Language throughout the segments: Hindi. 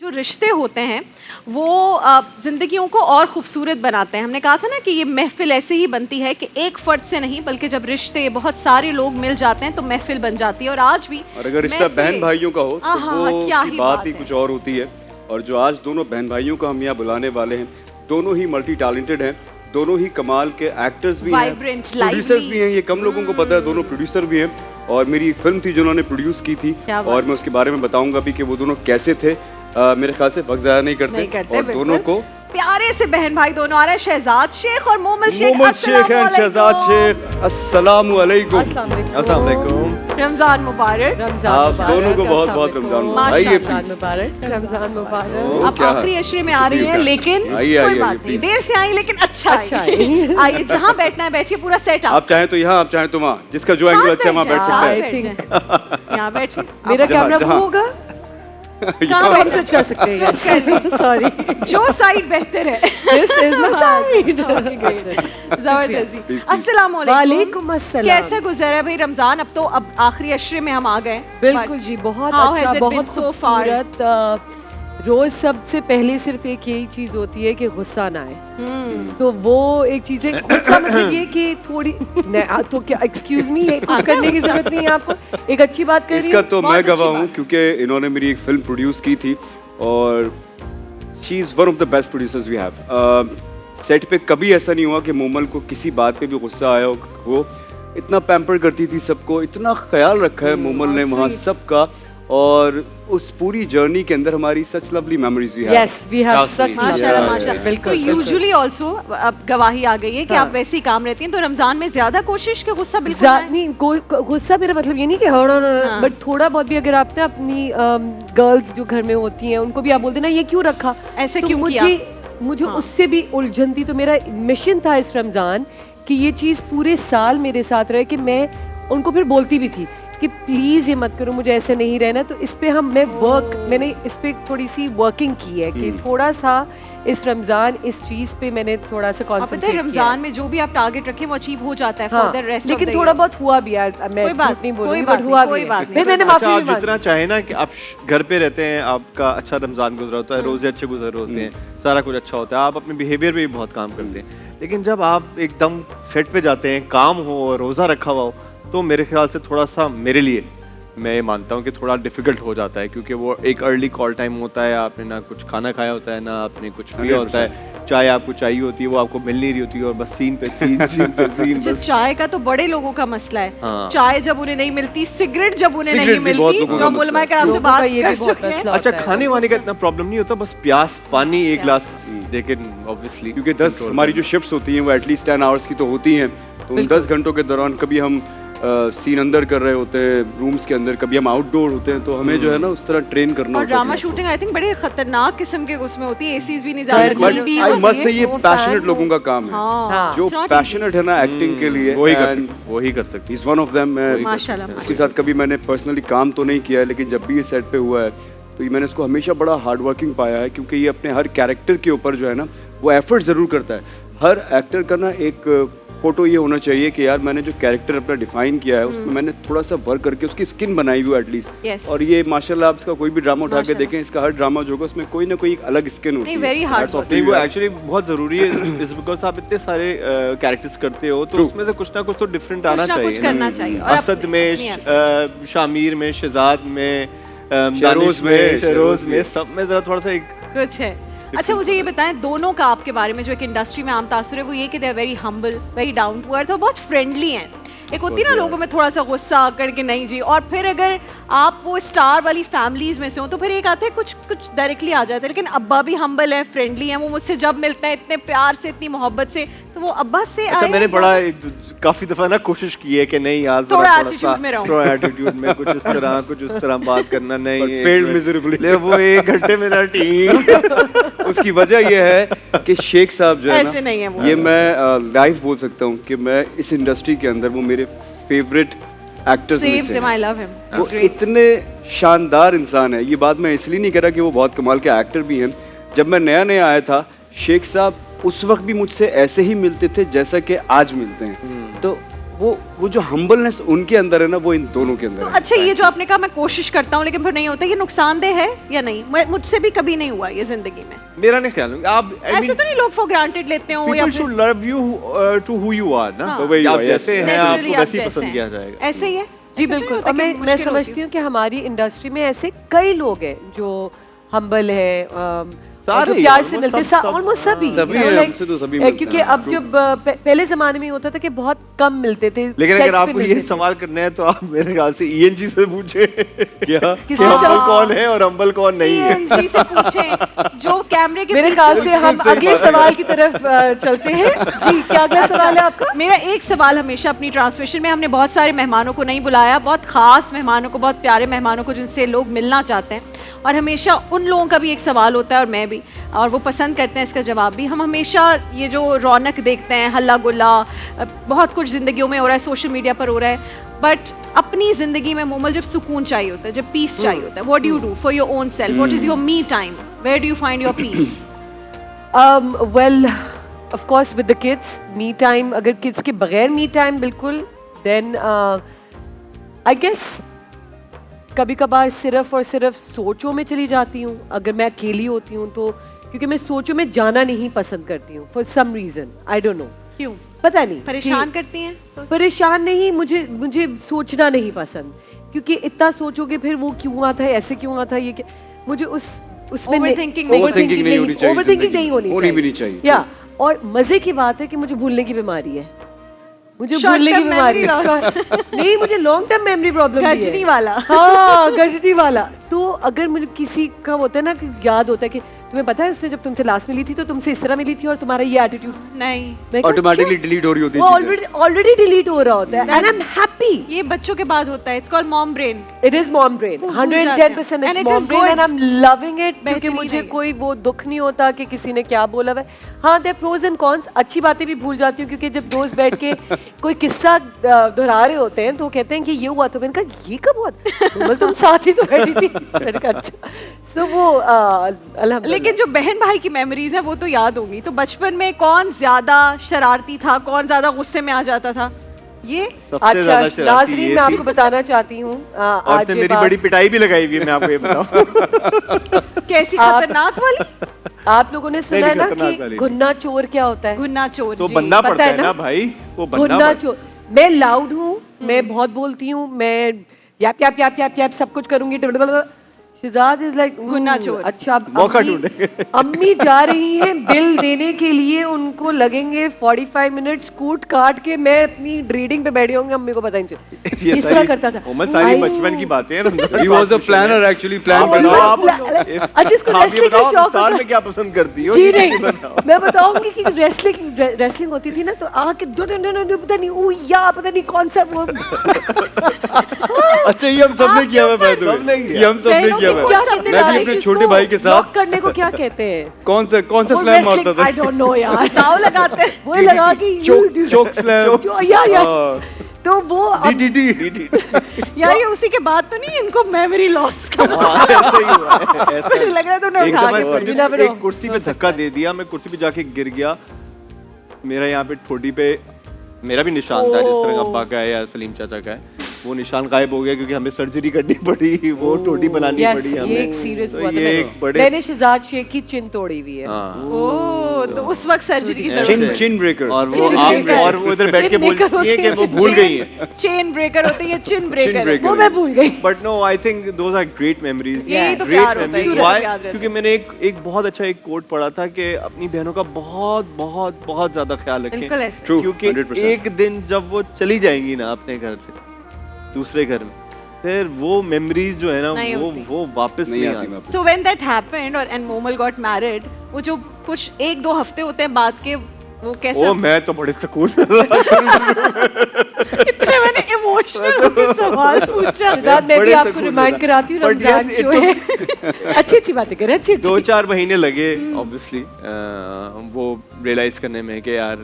जो रिश्ते होते हैं वो जिंदगियों को और खूबसूरत बनाते हैं। हमने कहा था ना कि ये महफिल ऐसे ही बनती है कि एक फर्द से नहीं, बल्कि जब रिश्ते बहुत सारे लोग मिल जाते हैं तो महफिल बन जाती है। और आज भी और अगर रिश्ता बहन भाइयों का हो तो वो क्या की बात ही कुछ और होती है। और जो आज दोनों बहन भाइयों को हम यहाँ बुलाने वाले हैं, दोनों ही मल्टी टैलेंटेड हैं, दोनों ही कमाल के एक्टर्स भी हैं, प्रोड्यूसर्स भी हैं। ये कम लोगों को पता है, दोनों प्रोड्यूसर भी हैं। और मेरी एक फिल्म थी जो उन्होंने प्रोड्यूस की थी और मैं उसके बारे में बताऊंगा भी कि वो दोनों कैसे थे। मेरे ख्याल से वक्त ज़ाया नहीं करते और दोनों को प्यारे से बहन भाई दोनों आ रहे हैं, शहजाद शेख और मोहम्मद शेख। मोहम्मद शेख एंड शहजाद शेख, अस्सलाम वालेकुम। अस्सलाम वालेकुम। रमजान मुबारक। आप दोनों को बहुत बहुत रमजान मुबारक। रमजान मुबारक। अब आखिरी अशरे में आ रही है, लेकिन कोई बात नहीं, देर से आई लेकिन अच्छा आइए। जहाँ बैठना है बैठिए, पूरा सेट आप चाहें तो यहाँ, आप चाहें तो वहाँ, जिसका जो एंगल अच्छा है वहाँ बैठ सकता है। यहाँ बैठिए। मेरा कैमरा वो होगा, कहाँ बैठ स्विच कर सकते हैं? सॉरी, जो साइड बेहतर है। This is my side. जबरदस्त जी। अस्सलाम वालेकुम अस्सलाम। कैसा गुजरा है भाई रमजान? अब तो आखिरी अशरे में हम आ गए। बिल्कुल जी, बहुत अच्छा, बहुत खूबसूरत। रोज सबसे पहले सिर्फ एक यही चीज होती है कि गुस्सा ना आए। तो वो एक चीज है, गुस्सा मतलब ये कि थोड़ी तो क्या, एक्सक्यूज मी, ये कुछ करने की जरूरत नहीं है आपको, एक अच्छी बात करिए। इसका तो मैं गवाह हूँ क्योंकि इन्होंने मेरी एक फिल्म प्रोड्यूस की थी और she is one of the best producers we have. Set पे कभी ऐसा नहीं हुआ कि मोमल को किसी बात पे भी गुस्सा आया हो। वो इतना पैम्पर करती थी सबको, इतना ख्याल रखा है मोमल ने वहाँ सबका। और उस पूरी जर्नी के अंदर हमारी सच लवली मेमोरीज भी है। यस, वी हैव सच माशाल्लाह। बिल्कुल। तो यूजुअली आल्सो अब गवाही आ गई है कि आप वैसे ही काम रहती हैं, तो रमजान में ज्यादा कोशिश के गुस्सा बिल्कुल नहीं, गुस्सा मेरा मतलब ये नहीं कि बट थोड़ा बहुत भी अगर आपने अपनी गर्ल्स जो घर में होती हैं उनको भी आप बोलते ना ये क्यों रखा, ऐसे तो क्यों किया, मुझे उससे भी उलझन थी। तो मेरा मिशन था इस रमजान कि ये चीज़ पूरे साल मेरे साथ रहे, कि मैं उनको फिर बोलती भी थी कि प्लीज़ ये मत करो, मुझे ऐसे नहीं रहना। तो इस पे मैंने इस पे थोड़ी सी वर्किंग की है कि थोड़ा सा इस रमजान इस चीज़ पे मैंने थोड़ा सा कॉन्सेंट्रेट किया। रमजान में जो भी आप टारगेट रखें वो अचीव हो जाता है। हाँ, लेकिन थोड़ा बहुत हुआ भी है, मैं झूठ नहीं बोलूंगी, बट हुआ भी है। मैंने माफी आप जितना चाहे ना कि आप घर पे रहते हैं, आपका अच्छा रमजान गुजरा होता है, रोजे अच्छे गुजर होते हैं, सारा कुछ अच्छा होता है, आप अपने बिहेवियर पे भी बहुत काम करते हैं। लेकिन जब आप एकदम सेट पे जाते हैं, काम हो और रोज़ा रखा हुआ हो, तो मेरे ख्याल से थोड़ा सा मेरे लिए, मैं ये मानता हूँ कि थोड़ा डिफिकल्ट हो जाता है, क्योंकि वो एक अर्ली कॉल टाइम होता है, आपने ना कुछ खाना खाया होता है, ना आपने कुछ पिया होता है, चाय आपको चाहिए होती है, वो आपको मिल नहीं रही होती है, और बस सीन पे सीन बस। चाय का तो बड़े लोगों का मसला है। हाँ। चाय जब उन्हें नहीं मिलती, सिगरेट जब उन्हें नहीं मिलती, जो मुलमा कराम से बात कर चुके हैं। अच्छा, खाने वाने का इतना प्रॉब्लम नहीं होता, बस प्यास पानी एक गिलास, लेकिन ऑब्वियसली क्योंकि 10 हमारी जो शिफ्ट्स होती हैं वो एटलीस्ट 10 आवर्स की तो होती हैं, तो उन 10 घंटों के दौरान कभी हम सीन अंदर कर रहे होते हैं रूम्स के अंदर, कभी हम आउटडोर होते हैं, तो हमें जो है ना उस तरह ट्रेन करना और होता है। ड्रामा शूटिंग आई थिंक बड़े खतरनाक किस्म के उसमें होती है, एसीज भी नहीं ज्यादा चलती है। आई मस्ट से ये पैशनेट लोगों का काम है, जो पैशनेट है ना एक्टिंग के लिए, वही कर सकती है। Is one of them. माशाल्लाह। इसके साथ कभी मैंने पर्सनली काम तो नहीं किया है, लेकिन जब भी ये सेट पे हुआ है तो ये मैंने इसको हमेशा बड़ा हार्ड वर्किंग पाया है, क्योंकि ये अपने हर कैरेक्टर के ऊपर जो है ना वो एफर्ट ज़रूर करता है। हर एक्टर का ना एक फोटो ये होना चाहिए कि यार मैंने जो कैरेक्टर अपना डिफाइन किया है उसमें मैंने थोड़ा सा वर्क करके उसकी स्किन बनाई हुई एटलीस्ट। और ये माशाल्लाह आप इसका कोई भी ड्रामा उठा के देखें, इसका हर ड्रामा जो होगा उसमें कोई ना कोई एक अलग स्किन होती है। Very hard. वो एक्चुअली बहुत जरूरी है, इस बिकॉज आप इतने सारे कैरेक्टर्स करते हो, तो उसमें से कुछ ना कुछ तो डिफरेंट आना चाहिए। असद में, शामिर में, शहजाद में, शहरोज में, सब में जरा थोड़ा सा एक कुछ है। अच्छा, मुझे ये बताएं, दोनों का आपके बारे में जो एक इंडस्ट्री में आम तासुर है वो ये कि they are very humble, very down to earth और बहुत फ्रेंडली हैं। एक होती है ना लोगों में थोड़ा सा गुस्सा आकर के नहीं जी, और फिर अगर आप वो स्टार वाली फैमिलीज में से हो तो फिर एक आता है कुछ डायरेक्टली आ जाता है। लेकिन अब्बा भी हम्बल है, फ्रेंडली हैं, वो मुझसे जब मिलते हैं इतने प्यार से, इतनी मोहब्बत से, तो वो अब्बा से अच्छा, मैंने बड़ा काफी दफा ना कोशिश की है कि नहीं यार थोड़ा एटीट्यूड में रहूं, एटीट्यूड में कुछ इस तरह बात करना नहीं, फेल्ड मिजरेबली। ले वो 1 घंटे में लटी। उसकी वजह ये है कि शेख साहब जो है ऐसे नहीं है वो, ये मैं लाइव बोल सकता हूँ कि मैं इस इंडस्ट्री के अंदर वो मेरे फेवरेट एक्टर्स में से I love him. वो इतने शानदार इंसान है। ये बात मैं इसलिए नहीं कह रहा कि वो बहुत कमाल के एक्टर भी हैं। जब मैं नया नया आया था, शेख साहब उस वक्त भी मुझसे ऐसे ही मिलते थे जैसा कि आज मिलते हैं। तो वो जो हम्बलनेस उनके अंदर है ना, वो इन दोनों के अंदर तो है। अच्छा, ये जो आपने कहा मैं कोशिश करता हूँ लेकिन फिर नहीं होता, ये नुकसानदेह है या नहीं? मुझसे भी कभी नहीं हुआ ये जिंदगी में। मेरा नहीं ख्याल आप ऐसे तो नहीं लोग फॉर ग्रांटेड लेते हो या people should love you to who you are ना, हाँ। तो वही You आप are, जैसे yes. हैं Naturally आपको आप वैसे ही जैसे पसंद हैं। किया जाएगा। ऐसे ही है। जी ऐसे तो नहीं बिल्कुल। होता और कि मैं मुश्किल होती समझती हूँ कि हमारी इंडस्ट्री में ऐसे कई लोग हैं जो हम्बल है, सारे जो ही, प्यार से almost मिलते सब- ऑलमोस्ट सभी सभी you know, हैं, like, हमसे तो सभी मिलते क्योंकि हैं, अब जब पहले जमाने में होता था कि बहुत कम मिलते थे, लेकिन sets अगर पे आपको ये मिलते थे। सवाल करना है तो आप मेरे ख्याल से ईएनजी से पूछे क्या? किसी कि से हम्बल सवाल- कौन है और हम्बल कौन नहीं है। ENG से पूछें जो कैमरे के मेरे पीछे ख्याल से हम बिल्कुल सही अगले बात है। सवाल की तरफ चलते हैं। जी, क्या अगला सवाल है आपका? मेरा एक सवाल हमेशा अपनी ट्रांसमिशन में, हमने बहुत सारे मेहमानों को नहीं बुलाया, बहुत खास मेहमानों को, बहुत प्यारे मेहमानों को जिनसे लोग मिलना चाहते हैं, और हमेशा उन लोगों का भी एक सवाल होता है और मैं भी, और वो पसंद करते हैं इसका जवाब भी। हम हमेशा ये जो रौनक देखते हैं, हल्ला गुल्ला, बहुत कुछ ज़िंदगियों में हो रहा है, सोशल मीडिया पर हो रहा है, बट अपनी ज़िंदगी में मोमल जब सुकून चाहिए होता है, जब पीस चाहिए होता है, what do you do for your own self? What is your me time? Where do you find your peace? Well, of course with the kids, me time, अगर kids के बगैर me time बिल्कुल, then I guess कभी कभार सिर्फ और सिर्फ सोचों में चली जाती हूँ अगर मैं अकेली होती हूँ तो, क्योंकि मैं सोचों में जाना नहीं पसंद करती हूँ for some reason, I don't know क्यों? पता नहीं परेशान कि- करती हैं? परेशान नहीं, मुझे सोचना नहीं पसंद, क्योंकि इतना सोचोगे फिर वो क्यों आता है, ऐसे क्यों आता है, ये क्या, मुझे उसमें Overthinking नहीं Overthinking नहीं होनी चाहिए ओवरथिंकिंग जिंदगी नहीं में। होनी होनी भी नहीं चाहिए। या और मजे की बात है कि मुझे भूलने की बीमारी है, मुझे Short भूलने की term बीमारी memory है। नहीं, मुझे लॉन्ग टर्म मेमोरी प्रॉब्लम भी है। गजनी वाला। हाँ, गजनी वाला। तो अगर मुझे किसी का होता है ना कि याद होता है कि तुम्हें पता है उसने जब तुमसे लास्ट मिली थी तो तुमसे इस तरह मिली थी और तुम्हारा ये एटीट्यूड, नहीं, ऑटोमेटिकली डिलीट हो रही होती है वो चीजें। ऑलरेडी डिलीट हो रहा होता है, एंड आई एम हैप्पी। ये बच्चों के बाद होता है, it's called mom brain. It is mom brain, वो भूल जाते हैं। 110% And it's it mom is brain good. And I am loving it, क्योंकि बेहतरीन मुझे है। कोई वो दुख नहीं होता कि किसी ने क्या बोला है। हाँ, देयर प्रोज एंड कॉन्स, अच्छी बातें भी भूल जाती हूँ, क्योंकि जब दोस्त बैठ के कोई किस्सा दोहरा रहे होते हैं तो वो कहते हैं कि ये हुआ, तो मैंने कहा ये कब हुआ, बोल तुम साथ ही तो बैठी थी। मैंने कहा अच्छा। सो वो अल्हम्दुलिल्लाह। लेकिन जो बहन भाई की मेमोरीज है वो तो याद होंगी, तो बचपन में कौन ज्यादा शरारती था, कौन ज्यादा गुस्से में आ जाता था? ये सबसे अच्छा ज्यादा शरारती नाजरीन, ये मैं थी आपको बताना चाहती हूँ और आज उसने ये मेरी बात- बड़ी पिटाई भी लगाई हुई है, मैं आपको ये बताऊं। कैसी आप- खतरनाक वाली? आप लोगों ने सुना है ना खतरनाक कि वाली। गुन्ना चोर क्या होता है? गुन्ना चोर तो जी। बनना पता पड़ता है है ना? ना भाई, वो बनना गुन्ना पड़ता चोर। मैं लाउड हूँ, मैं बहुत बोलती हूँ, मैं याप याप याप याप याप सब कुछ करूंगी। शिजाद इज लाइक गुन्ना चोर। अच्छा, मौका अम्मी- ढूंढेंगे। अम्मी जा रही हैं बिल देने के लिए, उनको लगेंगे 45 मिनट, स्कूट काट के मैं अपनी रीडिंग पे बैठी होंगी, अम्मी को पता नहीं चल। ये इस तरह करता था। उमर सारी I- बचपन की बातें हैं ना। He was a planner actually, plan आप करना। बताओ, आप अच्छा, इसको आप ये wrestling का बताओ, शौक अवतार होता- में क्या पसंद करती हो? जी ये नहीं, बताओ। मैं बताऊंगी कि रेसलिंग होती थी ना, तो आके पता नहीं ओ या पता नहीं कौन सा वो अच्छा, ये हम सबने किया हुआ है, सबने किया। ये हम सबने बहनों किया की हुआ क्या है। करने मैं भी लगा अपने है छोटे भाई के साथ लॉक करने को क्या कहते हैं? कौन सा स्लैम मारता था? आई डोंट नो यार, दाव लगाते हैं। वो लगा कि चोक स्लैम। या तो वो अब- डीडीटी। यार ये उसी के बाद तो नहीं इनको मेमोरी लॉस का हाँ, ऐसे ही हुआ है, ऐसे ही। लग रहा है तूने एक उठा दफा के इस पड़ी। You never पर एक know. कुर्सी पे धक्का दे दिया, मैं कुर्सी पे जाके गिर गया, मेरा यहाँ पे ठोडी पे मेरा भी निशान था, जिस तरह अब्बा का है या सलीम चाचा का है, वो निशान गायब हो गया क्योंकि हमें सर्जरी करनी पड़ी, वो ठोडी बनानी Yes, पड़ी ये हमें। एक सीरियस तो हुआ था। ये एक बड़े मैंने शिजाद शेख की चिन तोड़ी हुई है। हाँ। ओ, तो उस वक्त सर्जरी की ऐसे। जरूरत चिन ब्रेकर। और वो Chin आप breaker। और वो इधर बैठ के Chin breaker बोलती है कि होती वो है, भूल गई है। चेन ब्रेकर होती है, चिन ब्रेकर। breaker। वो मैं भूल गई। But no, I think those are great memories. यही तो प्यार होता है, सूरत Why? याद रहता है। क्योंकि मैंने एक बहुत अच्छा एक कोट पढ़ा था कि अपनी बहनों का बहुत बहुत बहुत ज्यादा ख्याल रखें, बिल्कुल ऐसे। True, क्योंकि 100%। एक दिन जब वो चली जाएंगी ना अपने घर से दूसरे घर में, फिर वो मेमोरीज जो है ना नहीं होती। वो वापस नहीं नहीं आती आती। वापस। So when that happened and Momal got married, वो जो कुछ 1-2 हफ्ते होते हैं बाद के, वो कैसा? ओ मैं तो बड़े सुकून में था। इतने मैंने इमोशनल होकर सवाल पूछा। शिजाद, मैं भी बड़े आपको सुकून रिमाइंड में था। कराती हूँ, But Ramzan yes, it show है। अच्छी बातें करें, अच्छी 2-4 महीने लगे ऑब्वियसली वो रियलाइज करने में कि यार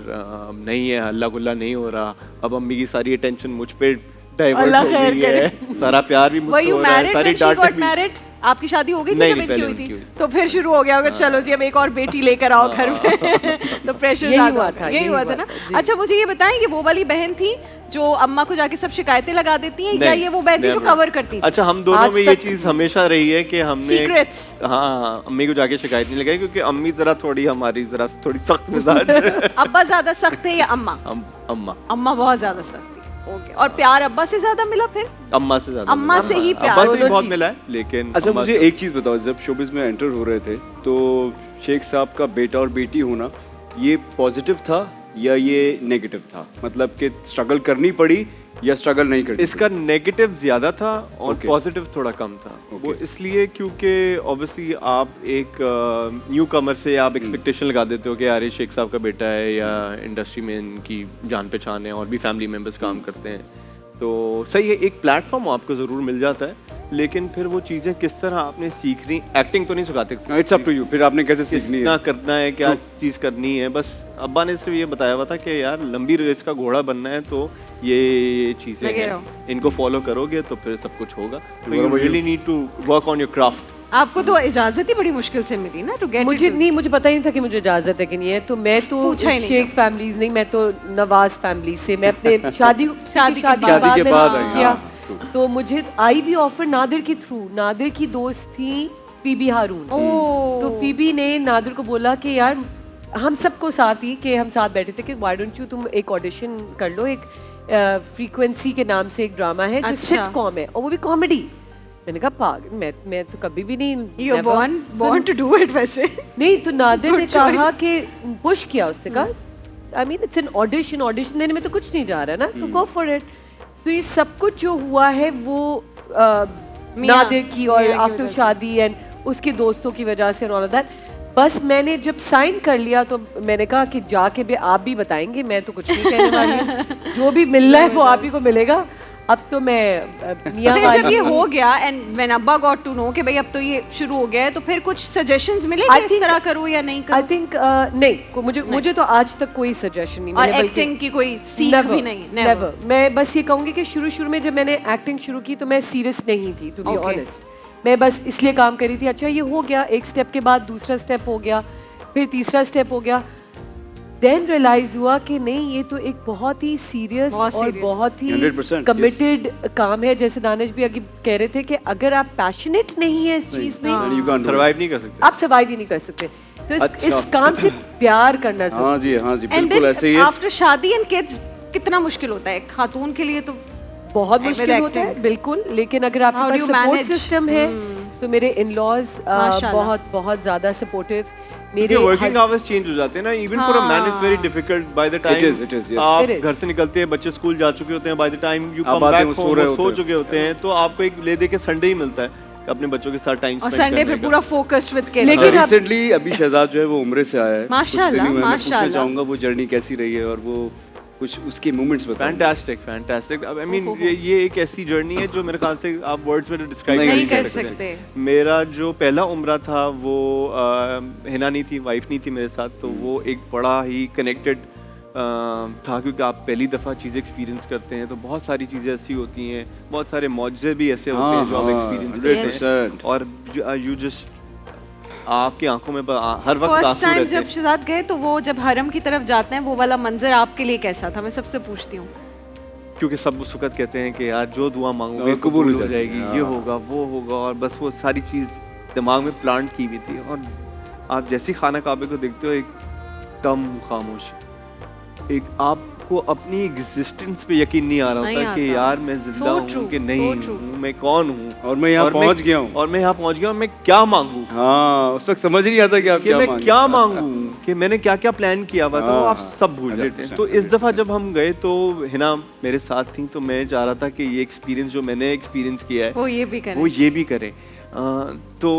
नहीं है, हल्ला गुल्ला नहीं हो रहा, अब अम्मी की सारी अटेंशन मुझ पे डाइवर्ट अल्लाह हो खैर गई करे। है, सारा प्यार भी Were मुझसे you हो रहा है, married सारी when she डांट got भी। married? आपकी शादी हो गई थी नहीं, जब नहीं, इनकी पहले हुई उनकी थी हुई। तो फिर शुरू हो गया होगा चलो जी अब एक और बेटी लेकर आओ घर पे तो प्रेशर यही ज्यादा हुआ हो था, गया। यही यही हुआ था हुआ ना। था, जी। अच्छा मुझे ये बताएं कि वो वाली बहन थी जो अम्मा को जाके सब शिकायतें लगा देती हैं या नहीं, ये वो बहन थी जो never। कवर करती थी? अच्छा हम दोनों आज में ये तक- चीज हमेशा रही है कि हमने Secrets। हाँ अम्मी को जाके शिकायत नहीं लगाई क्योंकि अम्मी जरा थोड़ी हमारी जरा थोड़ी सख्त मिजाज है। अब्बा ज्यादा सख्त है या अम्मा? अम्मा अम्मा बहुत ज्यादा सख्त थी। ओके और प्यार अब्बा से ज्यादा मिला फिर? अम्मा से ज्यादा अम्मा मिला। से ही प्यार। अब्बा से भी दोनों बहुत चीज। मिला है लेकिन अच्छा अम्मा मुझे से- एक चीज़ बताओ, जब शोबिस में एंटर हो रहे थे तो शेख साहब का बेटा और बेटी होना ये पॉजिटिव था या ये नेगेटिव था? मतलब कि स्ट्रगल करनी पड़ी या स्ट्रगल नहीं करनी इसका नेगेटिव ज्यादा था और Okay। पॉजिटिव थोड़ा कम था। Okay। वो इसलिए क्योंकि ऑब्वियसली आप एक न्यू कमर से आप एक्सपेक्टेशन लगा देते हो कि यार ये शेख साहब का बेटा है या इंडस्ट्री में इनकी जान पहचान है और भी फैमिली मेंबर्स काम करते हैं तो सही है, एक प्लेटफॉर्म आपको ज़रूर मिल जाता है लेकिन फिर वो चीज़ें किस तरह आपने सीखनी, एक्टिंग तो नहीं सिखाते, इट्स अप टू यू, फिर आपने कैसे सीखनी कितना है? करना है, क्या चीज़ करनी है। बस अब्बा ने सिर्फ ये बताया हुआ था कि यार लंबी रेस का घोड़ा बनना है तो ये चीज़ें लगे हैं, रहो। इनको फॉलो करोगे तो फिर सब कुछ होगा। What you about really need to work on your craft. आपको तो इजाजत ही बड़ी मुश्किल से मिली ना टू गेट मुझे पता ही नहीं था कि मुझे इजाजत है कि नहीं है, तो मैं तो पूछा ही नहीं शेख फैमिलीज नहीं, मैं तो नवाज फैमिली से, मैं अपने शादी शादी के के बाद बाद मैंने आई, हाँ, तो मुझे आई भी ऑफर नादिर के थ्रू। नादिर की दोस्त थी फीबी हारून, तो फीबी ने नादिर को बोला कि यार हम सबको साथ ही कि हम साथ बैठे थे कि व्हाई डोंट यू तुम एक ऑडिशन कर लो, एक फ्रीक्वेंसी के नाम से एक ड्रामा है जो अच्छा। सिटकॉम है और वो भी कॉमेडी। मैंने कहा पागल, मैं तो कभी भी नहीं, you never। born to do it वैसे। नहीं तो नादिर Good ने कहा choice। कि पुश किया, उससे कहा I mean it's an audition देने में तो कुछ नहीं जा रहा ना, तो गो फॉर इट। तो ये सब कुछ जो हुआ है वो नादिर की और मियां की आफ्टर वजह से। शादी एंड उसके दोस्तों की वजह से और ऑल दैट। बस मैंने जब साइन कर लिया तो मैंने कहा कि जाके भी आप भी बताएंगे, मैं तो कुछ नहीं कहने वाली हूँ। जो भी मिलना है वो आप ही को मिलेगा। अब तो मैं मियां फिर जब ये वाली हो गया एंड व्हेन अब्बा गॉट टू नो कि भाई अब तो ये शुरू हो गया है तो फिर कुछ सजेशंस मिले I कि इस think- तरह करूं या नहीं आई करूं? थिंक नहीं, मुझे तो आज तक कोई सजेशन नहीं और मिला, बल्कि एक्टिंग की कोई सीख Never, भी नहीं? never। मैं बस ये कहूंगी कि शुरू में जब मैंने एक्टिंग शुरू की तो मैं सीरियस नहीं थी, टू बी Okay। ऑनेस्ट। मैं बस इसलिए काम करी थी, अच्छा ये हो गया, एक स्टेप के बाद दूसरा स्टेप हो गया, फिर तीसरा स्टेप हो गया। देन रियलाइज हुआ कि नहीं, ये तो एक बहुत ही सीरियस बहुत और serious। बहुत ही 100%, कमिटेड काम है। जैसे दानिश भी आगे कह रहे थे कि अगर आप पैशनेट नहीं है इस चीज में, And you can't do it. Survive नहीं कर सकते। आप सर्वाइव ही नहीं कर सकते। तो अच्छा। इस काम से प्यार करना जरूरी हाँ जी, हाँ जी, एंड बिल्कुल ऐसे ही देन है। आफ्टर शादी एंड किड्स कितना मुश्किल होता है खातून के लिए? तो बहुत With मुश्किल होता है, acting। बिल्कुल। लेकिन अगर How आपके do pass you support manage? System है तो मेरे इन-लॉज माशाल्लाह। बहुत ज्यादा सपोर्टिव। मेरे मेरे वर्किंग आवर्स चेंज हो जाते हैं ना, even for a man is very difficult by the time is, yes। आप It is। घर से निकलते हैं, बच्चे स्कूल जा चुके होते हैं, बाय द टाइम यू आप कम आते बैक हो, होम रहे सो होते चुके होते हैं, तो आपको एक ले दे के संडे ही मिलता है अपने बच्चों के साथ टाइम और स्पेंड संडे करने फिर का। पूरा फोकस्ड विद किड्स। लेकिन अब- रिसेंटली अभी शहजाद जो है वो उम्र से आया है। माशाल्लाह, मैं पूछना माशाल्लाह। चाहूंगा वो जर्नी कैसी रही है और वो कुछ उसके मोमेंट्स बताओ। फैंटास्टिक। आई मीन ये एक ऐसी जर्नी है जो मेरे ख्याल से आप वर्ड्स में डिस्क्राइब नहीं कर सकते। मेरा जो पहला उम्रा था वो हिना नहीं थी, वाइफ नहीं थी मेरे साथ, तो वो एक बड़ा ही कनेक्टेड था क्योंकि आप पहली दफ़ा चीज़ें एक्सपीरियंस करते हैं तो बहुत सारी चीज़ें ऐसी होती हैं, बहुत सारे मौजज़े भी ऐसे होते हैं जो आप एक्सपीरियंस करते हैं 100%। और यू जस्ट आपकी आंखों में हर वक्त फर्स्ट आंसू टाइम रहते जब हैं। शहजाद गए तो वो जब हरम की तरफ जाते हैं वो वाला मंजर आपके लिए कैसा था? मैं सबसे पूछती हूँ। क्योंकि सब उस वक्त कहते हैं कि यार जो दुआ मांगोगे हाँ, कबूल कबूल हो हो जाएगी, जाएगी। ये हाँ। होगा वो होगा, और बस वो सारी चीज़ दिमाग में प्लांट की हुई थी। और आप जैसे ही खाना काबे को देखते हो एकदम खामोशी, एक आपको अपनी एग्जिस्टेंस पे यकीन नहीं आ रहा नहीं होता कि आता। यार मैं जिंदा So हूँ true, कि नहीं so true। हूँ, मैं कौन हूँ और मैं यहाँ पहुँच गया हूँ। और मैं यहाँ पहुँच गया हूँ, मैं क्या मांगूँ, हाँ, उस वक्त समझ नहीं आता कि आप कि क्या मैं मांगे। क्या मांगूँ, कि मैंने क्या क्या प्लान किया हुआ था, वो आप हाँ, सब भूल जाते हैं। 100%, तो इस दफ़ा जब हम गए तो हिना मेरे साथ थी, तो मैं चाह रहा था कि ये एक्सपीरियंस जो मैंने एक्सपीरियंस किया है वो ये भी करें। वो ये भी करें। तो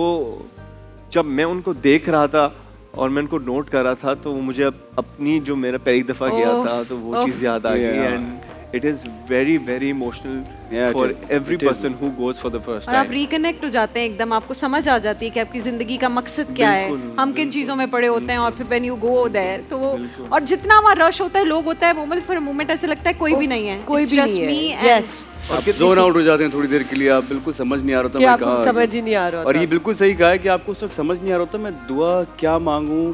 जब मैं उनको देख रहा था और मैं उनको नोट कर रहा था तो मुझे अपनी जो मेरा पहली दफ़ा गया ओह, था तो वो ओह। चीज़ याद आ गई। Yeah। And it is very very emotional Yeah, it for is, every it is। Person who goes for the first और आप टाइम। रिकनेक्ट हो जाते हैं एकदम, आपको समझ आ जाती है कि आपकी जिंदगी का मकसद क्या है, बिल्कुल, हम किन चीजों में पड़े होते हैं। और फिर व्हेन यू गो देयर तो वो और जितना वहाँ रश होता है, लोग होता है, मोमेंट फॉर मोमेंट ऐसे लगता है कोई भी नहीं है, कोई It's भी just नहीं me है। and Yes। आप जोन आउट हो जाते हैं थोड़ी देर के लिए, आप बिल्कुल समझ नहीं आ रहा था कि मैं आपको कहाँ आ समझ गया। ही नहीं आ रहा और था। ये बिल्कुल सही कहा है कि आपको उस वक्त समझ नहीं आ रहा था मैं दुआ क्या मांगूं,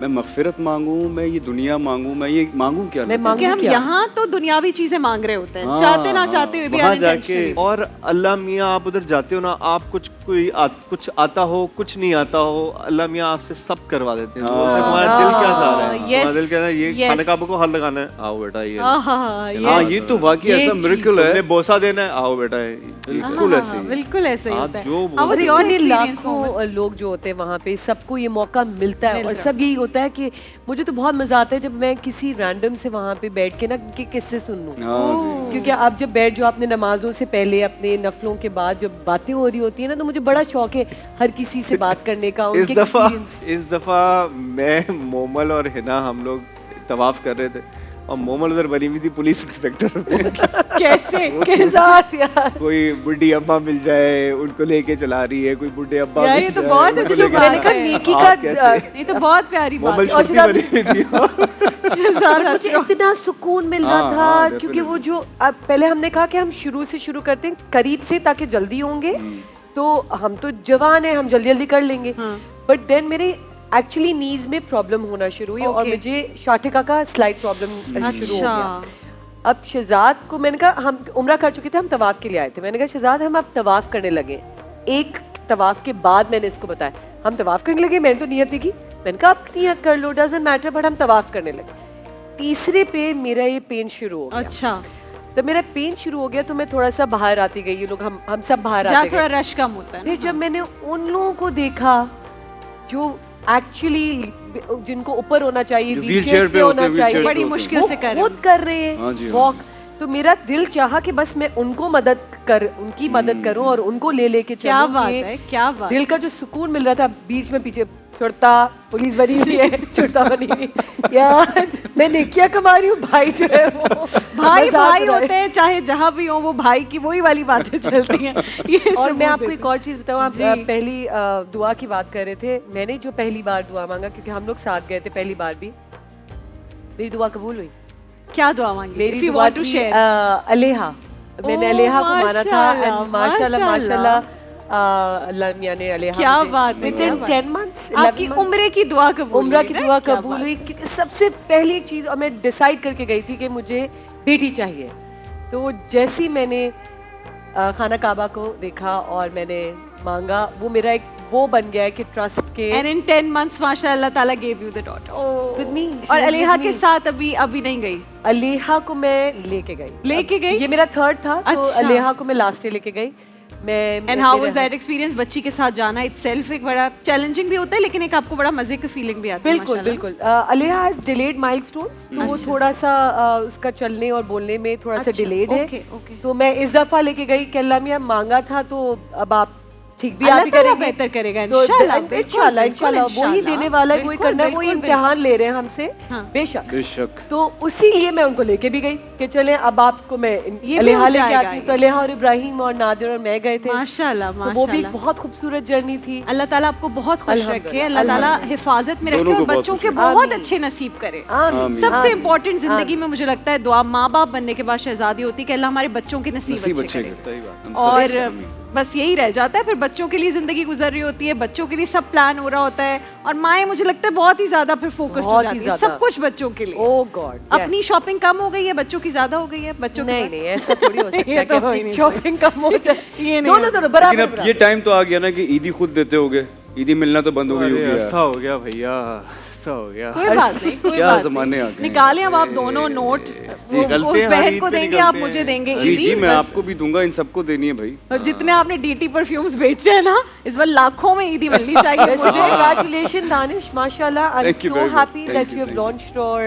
मैं मगफिरत मांगूं, मैं ये दुनिया मांगूं, मैं ये मांगूं क्या? मैं क्योंकि हम क्या? यहाँ तो दुनियावी चीजें मांग रहे होते हैं, हाँ, चाहते ना हाँ, चाहते हुए भी वहाँ unintentionally। जाके- और अल्लाह मियाँ आप उधर जाते हो ना, आप कुछ आता हो कुछ नहीं आता हो, अल्लाह मियाँ आपसे सब करवा देते हैं। हाँ। बोलते हैं, तुम्हारा दिल क्या चाह रहा है, हाँ, तुम्हारा दिल क्या है, ये yes, खाने काबू को हाथ लगाना है, आओ बेटा ये हाँ, हाँ yes। ये तो वाकई ये ऐसा चीज़- मिरेकल तुमने है, बोसा देना है, आओ बेटा ये बिल्कुल ऐसे ही। बिल्कुल ऐसे ही आप होता है। जो How was बोलते your इतने experience, मोहम्मद? लाखों लोग जो होते हैं वहाँ पे, सबको ये मौका मिलता है। मिल और रहा सब यही होता है कि मुझे तो बहुत मजा आता है जब मैं किसी रैंडम से वहाँ पे बैठ के ना कि किस्से सुन लूँ। हाँ जी। क्योंकि आप जब बैठ जो अपने नमाजों से पहले अपने नफलों के बाद जब बातें हो रही होती है ना, तो मुझे बड़ा शौक है हर किसी से बात करने का, उनके एक्सपीरियंस। इस दफा मैं मोमल और हिना हम लोग तवाफ कर रहे थे और मोमल उधर बनी हुई थी पुलिस इंस्पेक्टर में। कैसे के साथ यार कोई बुढ़ी अम्मा मिल जाए उनको लेके चला रही है, कोई बुढ़े अब्बा यार, मिल ये तो जाए, बहुत उनको अच्छी लेके बात मैंने चला कहा है। नेकी आप का कैसे? ये तो बहुत प्यारी बात मोमल है। और छुट्टी शहजाद- बनी हुई थी। शहजाद मुझे हसरो। इतना सुकून मिल रहा हाँ, था हाँ, क्योंकि वो definitely। जो अब पहले हमने कहा कि हम शुरू से शुरू करते हैं करीब से ताकि जल्दी होंगे, तो हम तो जवान हैं, हम जल्दी जल्दी कर लेंगे। हाँ। बट देन मेरे एक्चुअली नीज में प्रॉब्लम होना शुरू हुई और Okay। मुझे शाटिका का स्लाइड प्रॉब्लम शुरू हो अच्छा। गया। अब शहजाद को मैंने कहा, हम उम्रा कर चुके थे, हम तवाफ के लिए आए थे, मैंने कहा शहजाद हम अब तवाफ करने लगे। एक तवाफ के बाद मैंने इसको बताया हम तवाफ करने लगे, मैंने तो नियत नहीं की, मैंने कहा आप नियत कर लो, डजंट मैटर, बट हम तवाफ करने लगे। तीसरे पे मेरा ये पेन शुरू हो गया। अच्छा, तो मेरा पेन शुरू हो गया तो मैं थोड़ा सा बाहर आती गई, ये लोग हम सब बाहर जहाँ आते थोड़ा गए। रश कम होता है फिर ना। जब मैंने उन लोगों को देखा जो एक्चुअली जिनको ऊपर होना चाहिए, जो व्हीलचेयर्स व्हीलचेयर पे होते हैं, होना चाहिए, व्हीलचेयर बड़ी पे होते मुश्किल वो से कर रहे खुद हो। कर रहे हाँ जी, हैं हाँ वॉक। तो मेरा दिल चाहा कि बस मैं उनको उनकी मदद करूं और उनको ले लेके क्या चलूं। बात ये है, क्या बात दिल का जो सुकून मिल रहा था, बीच में पीछे छुड़ता पुलिस बनी हुई है, छुड़ता बनी हुई यार, मैं नेकिया कमा रही हूँ, भाई जो है वो भाई मजाक भाई उड़ा रहे होते हैं, चाहे जहाँ भी हो वो भाई की वही वाली बातें चलती हैं। ये और सब मैं होते आपको थे। एक और चीज बताऊं, आप जी। पहली दुआ की बात कर रहे थे। मैंने जो पहली बार दुआ मांगा, क्योंकि हम लोग साथ गए थे पहली बार भी, मेरी दुआ कबूल हुई। क्या दुआ मांगी? मेरी If you दुआ want to थी share। अलेहा। मैंने ओह, अलेहा को माना था माशाल्लाह, and माशाल्लाह माशाल्लाह। माशाल्लाह अल्लाह मियां ने अलेहा क्या मुझे बात है, क्या within बात 10 months, आपकी 11 months, उम्र की दुआ कबूल उम्र हुई की ना? दुआ क्या कबूल बात हुई, क्योंकि सबसे पहली चीज, और मैं डिसाइड करके गई थी कि मुझे बेटी चाहिए। तो जैसे ही मैंने खाना काबा को देखा और मैंने मांगा, वो मेरा एक वो बन गया है कि ट्रस्ट के And in 10 months माशाल्लाह ताला gave you the daughter। with me, she और was अलीहा with के me। साथ अभी नहीं गई? अलेहा को मैं लेके गई। लेके गई? ये मेरा थर्ड था, तो अच्छा। अलेहा को मैं लास्ट डे लेके गई। And how was that experience? बच्ची के साथ जाना इटसेल्फ एक बड़ा चैलेंजिंग भी होता है, लेकिन एक आपको बड़ा मजे की फीलिंग भी आती है। बिल्कुल माशाल्लाह। बिल्कुल। अलेहा हैज डिलेड माइलस्टोन्स, तो वो थोड़ा सा उसका चलने और बोलने में थोड़ा सा अच्छा, डिलेड है। Okay, okay. तो मैं इस दफा लेके गई कि अल्लाह मियां मांगा था, तो अब आप ठीक भी अल्लाह आप ही ताला करेंगे, बेहतर करेगा तो इंशाल्लाह, इंशाल्लाह बिल्कुल, इंशाल्लाह वही इंशाल्लाह, देने वाला है, वही बिल्कुल, करना है, वही बिल्कुल, इम्तिहान ले रहे हैं हमसे, हाँ। बेशक। बेशक। तो उसी लिए मैं उनको लेके भी गई कि चलें अब आपको मैं ये भी अलेहा हो लेके जाएगा आती हूँ। ये। तो अलेहा और इब्राहिम और नादिर और मैं गए थे। माशाल्लाह, So वो भी माशाल्लाह। एक बहुत खूबसूरत जर्नी थी। अल्लाह ताला आपको बहुत खुश अल्हम्दुलिल्लाह, रखे, अल्लाह ताला अल्हम्दुलिल्लाह। हिफाजत में रखे दोनों और को बहुत बच्चों के खुश बहुत आमीन। अच्छे नसीब करे। आमीन, सबसे आमीन। इम्पोर्टेंट जिंदगी में मुझे लगता है दुआ माँ बाप बनने के बाद शहजादी होती है कि अल्लाह हमारे बच्चों के नसीब नसीब अच्छे अच्छे करे। करता है बात। हम और सब आमीन। बस यही रह जाता है, फिर बच्चों के लिए जिंदगी गुजर रही होती है, बच्चों के लिए सब प्लान हो रहा होता है, और माएँ मुझे लगता है बहुत ही ज्यादा फिर फोकस्ड हो बहुत ही जाती है ज्यादा। सब कुछ बच्चों के लिए। ओह गॉड, अपनी शॉपिंग कम हो गई है, बच्चों की ज्यादा हो गई है। बच्चों नहीं की नहीं ऐसा थोड़ी हो सकता ये है तो कि हो ही अपनी नहीं शॉपिंग कम हो जाए। ये नहीं दोनों होता। दोनों लेकिन बराबर अब ये बराबर। टाइम तो आ गया ना कि ईदी खुद देते होगे, ईदी मिलना तो बंद हो गई अरे होगी ऐसा यार। हो गया भैया, ऐसा हो गया। कोई बात नहीं, कोई क्या बात ज़माने आ नहीं। गए। निकालें अब आप दोनों नोट, वो निकलते उस हैं, बहन ईद को पे देंगे, आप निकलते मुझे हैं। देंगे जी ईदी। जी मैं बस। आपको भी दूंगा, इन सबको देनी है भाई। और जितने आपने डीटी परफ्यूम्स बेचे हैं ना, इस बार लाखों में ईदी मिलनी चाहिए वैसे मुझे। congratulations दानिश, माशाल्लाह, I'm Thank you so very much. happy Thank that you, you have thank you. launched your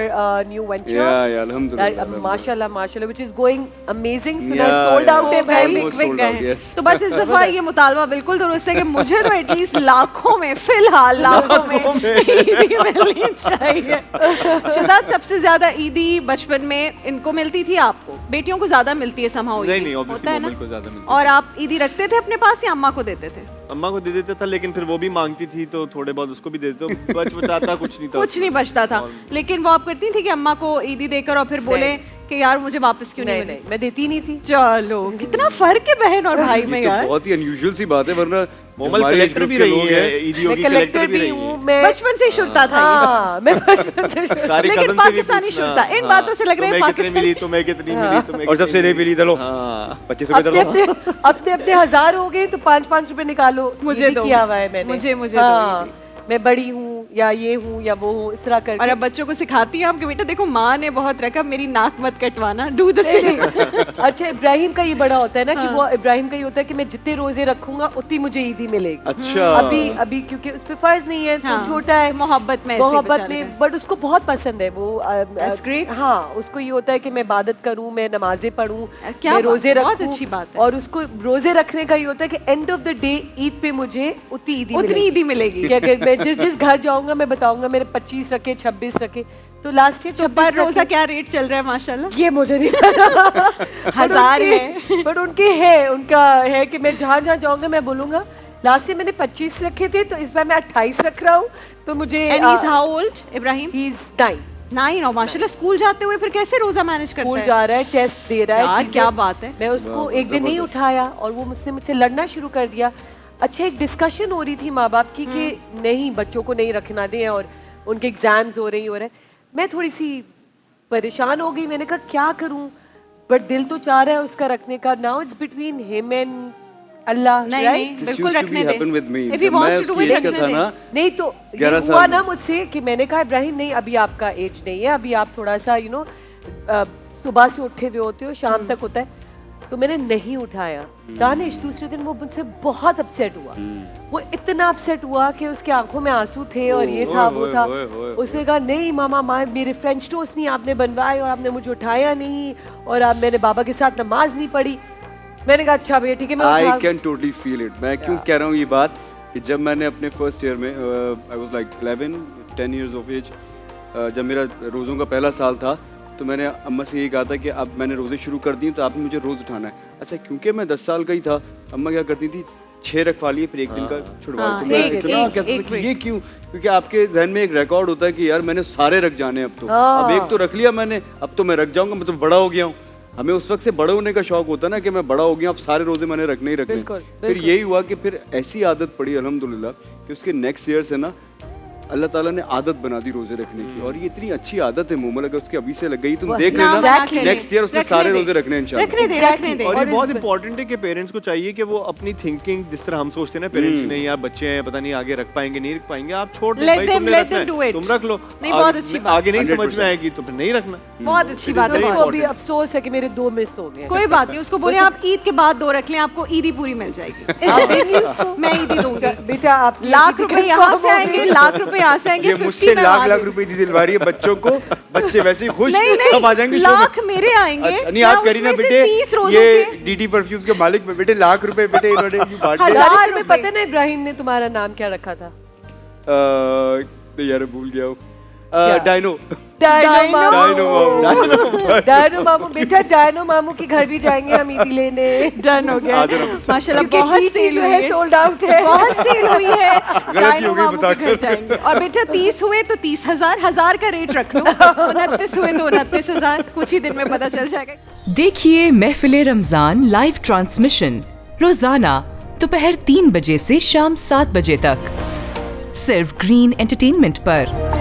new venture. या अल्हम्दुलिल्लाह। माशाल्लाह माशाल्लाह, which is going amazing. So Yeah, sold out yeah. है भाई। Almost sold out, yes. तो बस इस दफा ये मुतालबा बिल्कुल दुरुस्त है कि मुझे तो एटलीस्ट लाखों में, फिलहाल लाखों में ईदी मिलनी चाहिए। शहजाद, सबसे ज्यादा ईदी बचपन में इनको मिलती थी, आपको बेटियों को ज्यादा मिलती है somehow नहीं ईदी, नहीं, होता ऑब्वियसली है ना? मोबाइल को ज्यादा मिलती और आप ईदी रखते थे अपने पास या अम्मा को देते थे? अम्मा को दे देता था, लेकिन फिर वो भी मांगती थी तो थोड़े बहुत उसको भी दे देते, बचाता कुछ नहीं था। कुछ नहीं बचता था, लेकिन वो आप करती थी कि अम्मा को ईदी देकर और फिर बोले कि यार मुझे वापस क्यों नहीं नहीं मिली? नहीं मैं देती नहीं थी। चलो कितना फर्क है बहन और भाई में ये तो यार। बहुत ही अनयूजुअल सी बात है, वरना मोमल हमारे कलेक्टर group भी के रही लोग है, हैं। ईडीओ मैं की कलेक्टर कलेक्टर भी भी रही हूँ है। मैं। बचपन से ही शुरता था ये। हाँ मैं बचपन से शुरू- सारी लेकिन कजन से भी पाकिस्तानी पूछना, शुद्ध है। इन बातों से लग रहा है तुम्हें कितनी पाकिस्तानी- मिली, तुम्हें कितनी मिली, तुम्हें और सबसे कितनी नहीं मिली, चलो हाँ 25 रुपए अपने दलो। अपने अपने 1000 हो गए तो 5-5 रुपए निकालो। मुझे ये भी दो। किया हुआ है मैंने। मुझे हाँ, दो ये मैं बड़ी हूँ या ये हूँ या वो हूँ, इस तरह करके। और अब बच्चों को सिखाती है आपके बेटा देखो माँ ने बहुत रखा, मेरी नाक मत कटवाना, डू द नहीं, सेम। नहीं। अच्छा इब्राहिम का ये बड़ा होता है ना कि वो इब्राहिम का ये होता है कि मैं जितने रोजे रखूंगा उतनी मुझे ईदी मिलेगी। अच्छा अभी क्योंकि उस पे फर्ज नहीं है, हाँ, तो छोटा है, मोहब्बत में ऐसे मोहब्बत बेचारे में, बट उसको बहुत पसंद है वो। That's great. हाँ, उसको ये होता है कि मैं इबादत करूँ, मैं नमाजें पढ़ूँ, क्या मैं बात रोजे है, रखूँ। बहुत अच्छी बात है। और उसको रोजे रखने का ये होता है कि end of the day Eid पे मुझे उतनी उतनी ईदी मिलेगी। कि अगर मैं जिस घर जाऊंगा मैं बताऊंगा मेरे 25 रखे, 26 रखे, तो लास्ट ईयर तो पर रोजा क्या रेट चल रहा है माशाल्लाह? ये मुझे नहीं पता। 1000 है। बट उनके है, उनका है कि मैं जहाँ जहाँ जाऊंगा मैं बोलूंगा लास्ट ईयर मैंने 25 रखे थे तो इस बार मैं 28 रख रहा हूँ, तो मुझे and he is how old Ibrahim? He is 9 9 और माशाल्लाह स्कूल जाते हुए फिर कैसे रोजा मैनेज करता स्कूल है? जा रहा है, टेस्ट दे रहा है। यार चीजें- क्या बात है। मैं उसको वाह, एक दिन नहीं जबरदस्त। उठाया और वो मुझसे लड़ना शुरू कर दिया। अच्छा एक डिस्कशन हो रही थी माँ बाप की कि नहीं बच्चों को नहीं रखना दें और उनके एग्जाम्स हो रहे मैं थोड़ी सी परेशान हो गई। मैंने कहा क्या करूं, बट दिल तो चाह रहा है उसका रखने का। Now it's between him and Allah. नहीं right? नहीं This बिल्कुल used to रखने be happen with me. They. If he जब मैं wants to do उसकी it age का रखने था दे। ना, नहीं तो ये 11 हुआ साल ना में। मुझसे कि मैंने कहा इब्राहिम नहीं अभी आपका एज नहीं है, अभी आप थोड़ा सा सुबह से उठे हुए होते हो, शाम तक होता है, तो मैंने नहीं उठाया। दानिश दूसरे दिन वो मुझसे बहुत अपसेट हुआ। वो इतना अपसेट हुआ कि उसके आंखों में आंसू थे और ये था वो था। उसने कहा नहीं मामा मेरे फ्रेंच टोस्ट नहीं आपने बनवाए और आपने मुझे उठाया नहीं और अब मैंने बाबा के साथ नमाज नहीं पढ़ी। मैंने कहा अच्छा भैया ठीक है मैं आई उठा। Can totally feel it. मैं क्यों कह रहा हूँ ये बात कि जब मैंने अपने फर्स्ट ईयर में I was like 11-10 years of age, जब मेरा रोज़ों का पहला साल था तो मैंने अम्मा से यही कहा था कि अब मैंने रोज़े शुरू कर दिए तो आपने मुझे रोज़ उठाना है। अच्छा क्योंकि मैं 10 साल का ही था, अम्मा क्या करती थी 6 रखवा लिए फिर एक दिन का छुड़वा हाँ, लिए। तो मैं एक- इतना एक- कहता था एक कि ये क्यों, क्योंकि आपके जहन में एक रिकॉर्ड होता है कि यार मैंने सारे रख जाने अब तो, अब एक तो रख लिया मैंने, अब तो मैं रख जाऊंगा, मैं तो बड़ा हो गया हूँ। हमें उस वक्त से बड़े होने का शौक होता है ना कि मैं बड़ा हो गया, अब सारे रोजे मैंने रखने ही रखने। बिल्कुल, फिर बिल्कुल। यही हुआ कि फिर ऐसी आदत पड़ी अल्हम्दुलिल्लाह कि उसके नेक्स्ट ईयर से ना अल्लाह ताला ने आदत बना दी रोजे रखने की। और ये इतनी अच्छी आदत है मोमल, अगर उसके अभी से लग गई तुम देख ना लेना exactly. नेक्स्ट ईयर उसने रखने सारे दे। रोजे रखने इंशाल्लाह। रखने दे रखने दे। और ये और बहुत इस- इंपॉर्टेंट है कि पेरेंट्स को चाहिए कि वो अपनी थिंकिंग जिस तरह हम सोचते हैं ना पेरेंट्स नहीं यार बच्चे हैं पता नहीं आगे रख पाएंगे नहीं रख पाएंगे, आप छोड़ दो Let भाई, them- तुमने let रखना them है, do it. तुम रख लो। नहीं, बहुत अच्छी बात। आगे नहीं समझ 100% में आएगी तो फिर नहीं रखना। बहुत अच्छी बात है। very उसको अभी important. अफसोस है कि मेरे 2 मिस हो गए। कोई बात नहीं, उसको बोले आप ईद के बाद 2 रख लें, आपको ईदी पूरी मिल जाएगी। आप देंगी उसको? मैं ईदी दूंगी। बेटा आप लाख रुपए यहाँ से आएंगे, लाख रुपए यहाँ से आएंगे, ये 50 मुझसे मैं लाख वहाँ लाख दूंगी। रुपए दी दिलवा रही है बच्चों को, बच्चे वैसे ही खुश नहीं सब आ जाएंगे नहीं, शो में। लाख मेरे आएंगे। अच्छा, नहीं मैं आप करी ना उसमें से बेटे, 30 रोजों ये के डीडी परफ्यूम्स के मालिक बेटे लाख रुपए बेटे इन्होंने यूं बांट दिए। 1000 में पता है ना इब्राहिम ने तुम्हारा नाम क्या रखा था? नहीं यार भूल गया हूँ। क्या? डायनो डायनो डायनो डायनो मामू। बेटा डायनो मामू के घर भी जाएंगे हम ईदी लेने। डन हो गया। आ जाना। माशाल्लाह क्योंकि बहुत TT सेल जो हुई है है, सोल्ड आउट है। बहुत सेल हुई है। डायनो हो गई मामू के बताकर। घर जाएंगे। और बेटा 30 हुए तो 30,000, 1000 का रेट रख लो। 29 हुए तो 29,000, कुछ ही दिन में पता चल जाएगा। देखिए महफिले रमजान लाइव ट्रांसमिशन रोजाना दोपहर 3 बजे से शाम 7 बजे तक सिर्फ ग्रीन एंटरटेनमेंट पर।